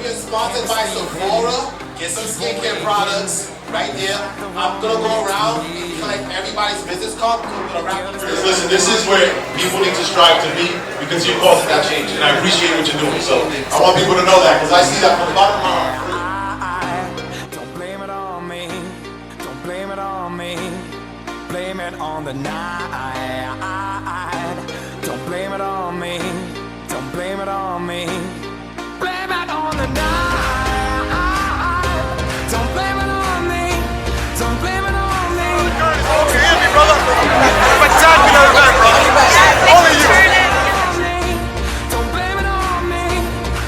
been sponsored by Sephora. Get some skincare products right there. I'm gonna go around and collect everybody's business card. We're gonna wrap up. Listen, this is where people need to strive to be because you're causing that change, and I appreciate what you're doing. So I want people to know that because I see that from the bottom of my heart. Don't blame it on me. Don't blame it on me. Blame it on the night. Don't blame it on me. Don't blame it on me. Blame it on the night. Don't blame it on me. Don't blame it on me. Oh, you hear me, brother? My time to go back, brother. Only you. Don't blame it on me.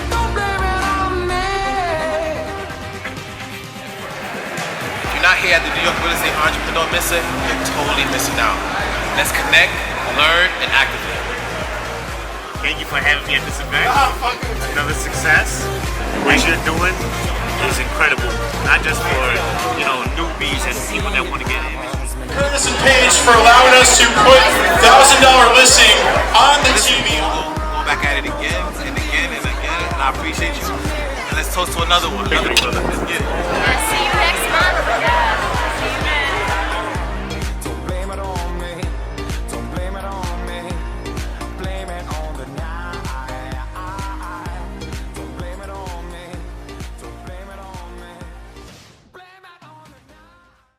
Don't blame it on me. If you're not here at the New York Real Estate Entrepreneur Mission, you're totally missing out. Let's connect, learn, and activate. Thank you for having me at this event. Another success. What you're doing is incredible. Not just for, newbies and people that want to get in. Curtis and Paige for allowing us to put $1,000 listing on the TV. Go back at it again and again and again, and I appreciate you. And let's toast to another one. Let's get it. See you next